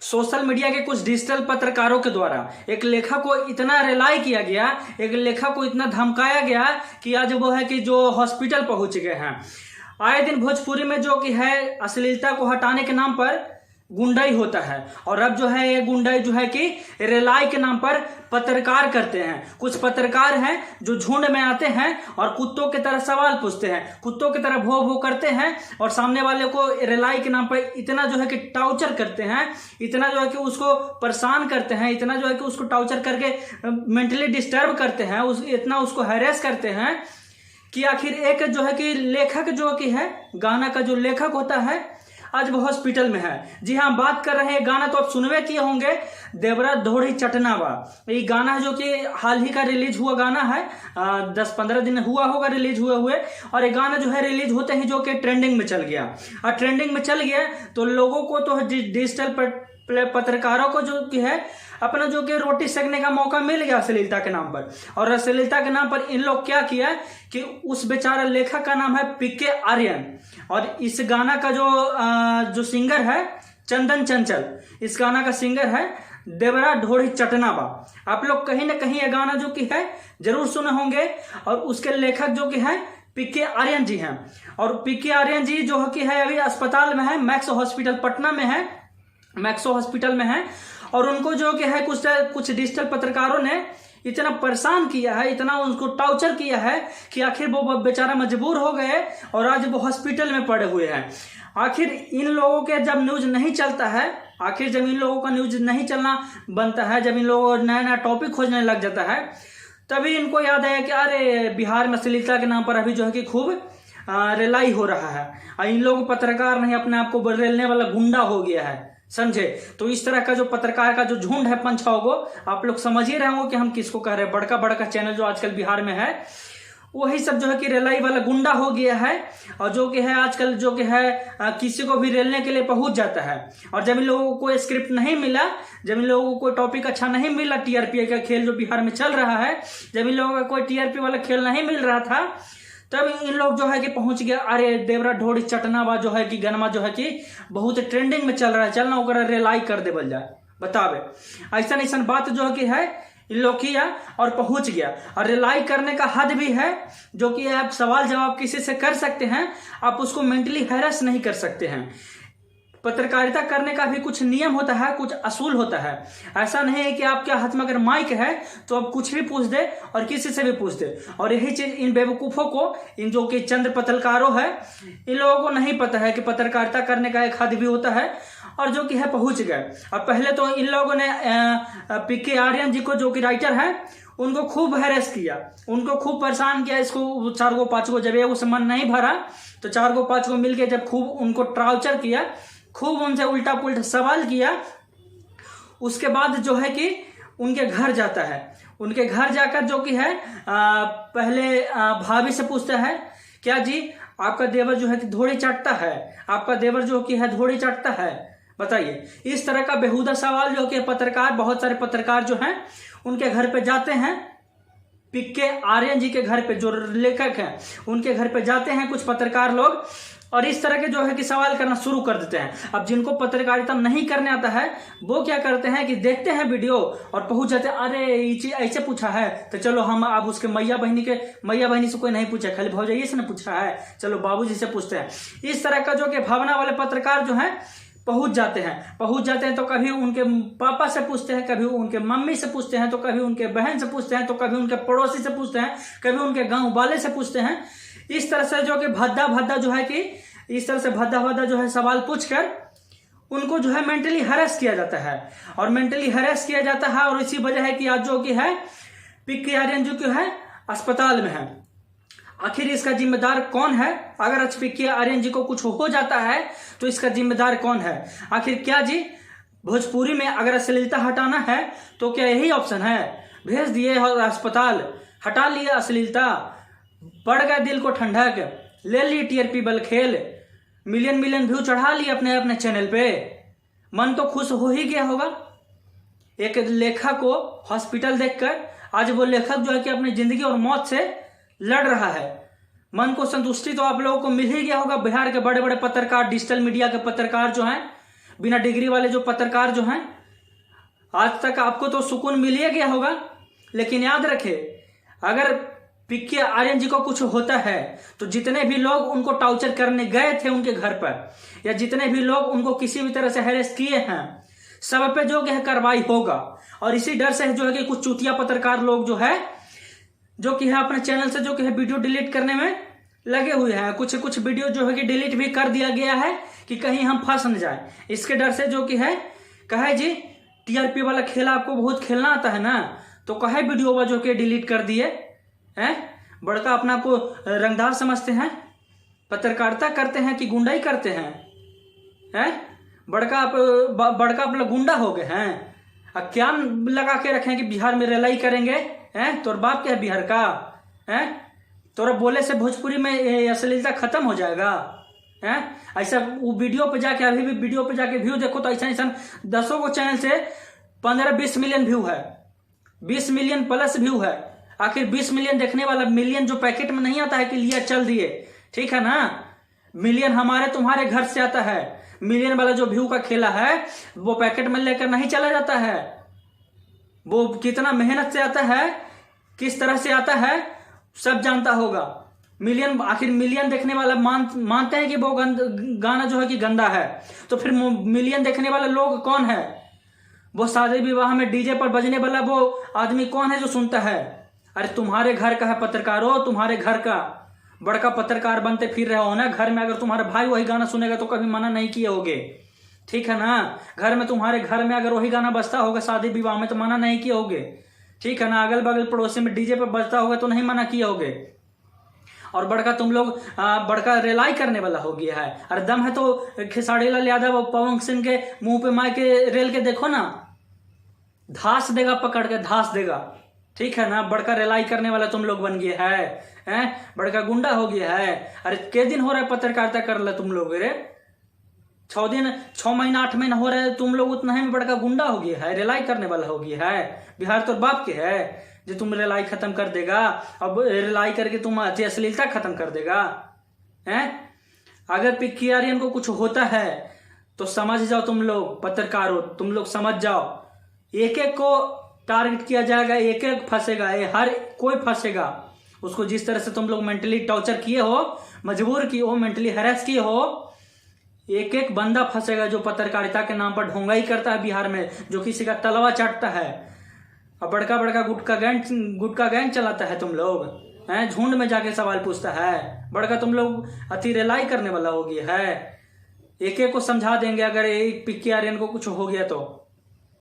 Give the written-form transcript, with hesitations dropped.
Social media के कुछ digital पत्रकारों के द्वारा एक लेखक को इतना रिलाई किया गया, एक लेखक को इतना धमकाया गया कि आज वो है कि जो हॉस्पिटल पहुंच गए हैं। आए दिन भोजपुरी में जो कि है अश्लीलता को हटाने के नाम पर गुंडाई होता है, और अब जो है ये गुंडाई जो है कि रिलाई के नाम पर पत्रकार करते हैं। कुछ पत्रकार हैं जो झुंड में आते हैं और कुत्तों की तरह सवाल पूछते हैं, कुत्तों की तरह भो भो करते हैं और सामने वाले को रिलाई के नाम पर इतना जो है कि टार्चर करते हैं, इतना जो है कि उसको परेशान करते हैं, इतना जो है कि उसको टार्चर करके मेंटली डिस्टर्ब करते हैं, इतना उसको हैरेस करते हैं कि आखिर एक जो है कि लेखक जो कि है गाना का जो लेखक होता है आज वो हॉस्पिटल में है। जी हाँ, बात कर रहे हैं गाना तो आप सुनवे किए होंगे, देवरा ढोड़ी चटनावा। ये गाना है जो कि हाल ही का रिलीज हुआ गाना है, 10-15 दिन हुआ होगा रिलीज हुए और ये गाना जो है रिलीज होते ही जो कि ट्रेंडिंग में चल गया। और ट्रेंडिंग में चल गया तो लोगों को तो डिजिटल पत्रकारों को जो कि है अपना जो कि रोटी सेकने का मौका मिल गया अश्लीलता के नाम पर। और अश्लीलता के नाम पर इन लोग क्या किया कि उस बेचारा लेखक का नाम है पीके आर्यन, और इस गाना का जो सिंगर है चंदन चंचल, इस गाना का सिंगर है देवरा ढोड़ी चटनावा। आप लोग कहीं ना कहीं ये गाना जो कि है जरूर सुने होंगे, और उसके लेखक जो कि है पीके आर्यन जी हैं। और पीके आर्यन जी जो कि है अभी अस्पताल में है, मैक्स हॉस्पिटल पटना में है, मैक्सो हॉस्पिटल में है। और उनको जो कि है कुछ डिजिटल पत्रकारों ने इतना परेशान किया है, इतना उनको टॉर्चर किया है कि आखिर वो बेचारा मजबूर हो गए और आज वो हॉस्पिटल में पड़े हुए हैं। आखिर इन लोगों के जब न्यूज नहीं चलता है, आखिर जब इन लोगों का न्यूज नहीं चलना बनता है, जब इन लोगों को नया नया टॉपिक खोजने लग जाता है, तभी इनको याद आया कि अरे बिहार में अश्लीलता के नाम पर अभी जो है कि खूब रिलाई हो रहा है, और इन लोग पत्रकार नहीं अपने आप को बदलने वाला गुंडा हो गया है, समझे। तो इस तरह का जो पत्रकार का जो झुंड है पंछाओं को, आप लोग समझ ही रहे होंगे कि हम किसको कह रहे हैं। बड़का बड़का चैनल जो आजकल बिहार में है वही सब जो है कि रेलाई वाला गुंडा हो गया है, और जो कि है आजकल जो कि है किसी को भी रेलने के लिए पहुंच जाता है। और जब इन लोगों को कोई स्क्रिप्ट नहीं मिला, जब इन लोगों को कोई टॉपिक अच्छा नहीं मिला, टीआरपी का खेल जो बिहार में चल रहा है, जब इन लोगों का कोई टीआरपी वाला खेल नहीं मिल रहा था, तब इन लोग जो है कि पहुंच गया अरे देवरा ढोड़ी चटनावा जो है कि गनमा जो है कि बहुत ट्रेंडिंग में चल रहा है, चलना ओकरा रिलाई कर दे बल जाए। बतावे ऐसा बात जो है कि है इन लोग किया और पहुंच गया। और रिलाई करने का हद भी है, जो कि आप सवाल जवाब किसी से कर सकते हैं, आप उसको मेंटली हैरेस नहीं कर सकते हैं। पत्रकारिता करने का भी कुछ नियम होता है, कुछ असूल होता है। ऐसा नहीं है कि आपके हाथ में अगर माइक है तो आप कुछ भी पूछ दे और किसी से भी पूछ दे। और यही चीज इन बेवकूफों को, इन जो कि चंद्र पत्रकारों है, इन लोगों को नहीं पता है कि पत्रकारिता करने का एक हद भी होता है, और जो कि है पहुंच गए। और पहले तो इन लोगों ने पीके आर्यन जी को, जो कि राइटर है, उनको खूब हैरेस किया, उनको खूब परेशान किया। इसको 4 गो 5 गो जब ये उसे मन नहीं भरा तो 4 गो 5 गो मिलके जब खूब उनको टॉर्चर किया, खूब उनसे उल्टा पुल्टा सवाल किया, उसके बाद जो है कि उनके घर जाता है। उनके घर जाकर जो कि है पहले भाभी से पूछता है, क्या जी आपका देवर जो है कि धोड़ी चाटता है, आपका देवर जो कि है धोड़ी चाटता है, बताइए। इस तरह का बेहुदा सवाल जो कि पत्रकार, बहुत सारे पत्रकार जो हैं उनके घर पे जाते हैं, पीके आर्यन जी के घर पे, जो लेखक हैं उनके घर पे जाते हैं कुछ पत्रकार लोग, और इस तरह के जो है कि सवाल करना शुरू कर देते हैं। अब जिनको पत्रकारिता नहीं करने आता है वो क्या करते हैं कि देखते हैं वीडियो और पहुंच जाते हैं, अरे ये चीज ऐसे पूछा है तो चलो हम अब उसके मैया बहनी से कोई नहीं पूछा, खाली भौजाइये से ने पूछा है, चलो बाबूजी से पूछते हैं। इस तरह का जो कि भावना वाले पत्रकार जो है पहुंच जाते हैं तो कभी उनके पापा से पूछते हैं, कभी उनके मम्मी से पूछते हैं, तो कभी उनके बहन से पूछते हैं, तो कभी उनके पड़ोसी से पूछते हैं, कभी उनके गाँव वाले से पूछते हैं। इस तरह से जो कि भद्दा जो है कि इस तरह से भद्दा जो है सवाल पूछकर उनको जो है मेंटली हैरेस किया जाता है, और मेंटली हैरेस किया जाता है। और इसी वजह है कि आज जो कि है पीके आर्यन जो कि है अस्पताल में है। आखिर इसका जिम्मेदार कौन है? अगर आज पीके आर्यन जी को कुछ हो जाता है तो इसका जिम्मेदार कौन है? आखिर क्या जी भोजपुरी में अगर अश्लीलता हटाना है तो क्या यही ऑप्शन है? भेज दिए अस्पताल, हटा लिए अश्लीलता, बढ़ गया दिल को ठंडक, ले ली टीआरपी बल खेल, मिलियन व्यू चढ़ा लिए अपने अपने चैनल पे, मन तो खुश हो ही गया होगा एक लेखक को हॉस्पिटल देखकर। आज वो लेखक जो है कि अपनी जिंदगी और मौत से लड़ रहा है, मन को संतुष्टि तो आप लोगों को मिल ही गया होगा। बिहार के बड़े बड़े पत्रकार, डिजिटल मीडिया के पत्रकार जो हैं बिना डिग्री वाले जो पत्रकार जो हैं। आज तक आपको तो सुकून मिल ही गया होगा, लेकिन याद रखे अगर पीके आर्यन जी को कुछ होता है तो जितने भी लोग उनको टॉर्चर करने गए थे उनके घर पर, या जितने भी लोग उनको किसी भी तरह से हैरेस किए हैं, सब पे जो है कार्रवाई होगा। और इसी डर से जो है कि कुछ चूतिया पत्रकार लोग जो है अपने चैनल से जो है वीडियो डिलीट करने में लगे हुए हैं। कुछ वीडियो जो है कि डिलीट भी कर दिया गया है कि कहीं हम फंस न जाए, इसके डर से जो कि है कहे जी टीआरपी वाला खेल आपको बहुत खेलना आता है ना, तो कहे वीडियो जो कि डिलीट कर दिए हैं। बड़का अपना को रंगदार समझते हैं, पत्रकारिता करते हैं कि गुंडाई करते हैं? बड़का आप लोग गुंडा हो गए हैं। अब क्या लगा के रखें कि बिहार में रेलाई करेंगे? तोर बाप क्या है बिहार का? तोरा बोले से भोजपुरी में अश्लीलता खत्म हो जाएगा? ऐसा वो वीडियो पे जाके, अभी भी वीडियो पे जाके व्यू देखो तो ऐसा 10 को चैनल से 15-20 मिलियन व्यू है, 20 मिलियन प्लस व्यू है। आखिर 20 मिलियन देखने वाला मिलियन जो पैकेट में नहीं आता है कि लिया चल दिए, ठीक है ना? मिलियन हमारे तुम्हारे घर से आता है। मिलियन वाला जो व्यू का खेला है वो पैकेट में लेकर नहीं चला जाता है। वो कितना मेहनत से आता है, किस तरह से आता है, सब जानता होगा। मिलियन, आखिर मिलियन देखने वाला मानते हैं कि वो गाना जो है कि गंदा है, तो फिर मिलियन देखने वाले लोग कौन है? वो शादी विवाह में डीजे पर बजने वाला वो आदमी कौन है जो सुनता है? अरे तुम्हारे घर का है पत्रकारों, तुम्हारे घर का बड़का पत्रकार बनते फिर रहे हो ना। घर में अगर तुम्हारा भाई वही गाना सुनेगा तो कभी मना नहीं किए होगे, ठीक है ना? घर में तुम्हारे घर में अगर वही गाना बजता होगा शादी विवाह में तो मना नहीं किए होगे, ठीक है ना? अगल बगल पड़ोसी में डीजे पर बजता होगा तो नहीं मना किए होगे। और बड़का तुम लोग बड़का रेलाई करने वाला हो गया है। अरे दम है तो खेसारी लाल यादव और पवन सिंह के मुंह पे मार के रेल के देखो ना, धास देगा, पकड़ के धास देगा, ठीक है ना? बड़का रेलाई करने वाला तुम लोग बन गया है, बड़का गुंडा हो गया है। अरे के दिन हो रहा है पत्रकारिता कर ला तुम लोग? रे 6 महीना 8 महीना हो रहा है, तुम लोग उतना ही में बड़का गुंडा हो गया है, रेलाई करने वाला हो गया है। बिहार तो बाप के है जो तुम रेलाई खत्म कर देगा। अब रेलाई करके तुम अश्लीलता खत्म कर देगा? अगर पीके आर्यन को कुछ होता है तो समझ जाओ तुम लोग पत्रकारों, तुम लोग समझ जाओ, एक एक को टारगेट किया जाएगा, एक एक फंसेगा, हर कोई फंसेगा। उसको जिस तरह से तुम लोग मेंटली टॉर्चर किए हो, मजबूर किए हो, मेंटली हैरेस किए हो, एक एक बंदा फंसेगा जो पत्रकारिता के नाम पर ढोंगाई करता है बिहार में, जो किसी का तलवा चाटता है। अब बड़का बड़का गुटका गैंग चलाता है तुम लोग, झुंड में जाके सवाल पूछता है। बड़का तुम लोग अति रेलाई करने वाला हो गया है। एक एक को समझा देंगे अगर एक पीके आर्यन को कुछ हो गया तो।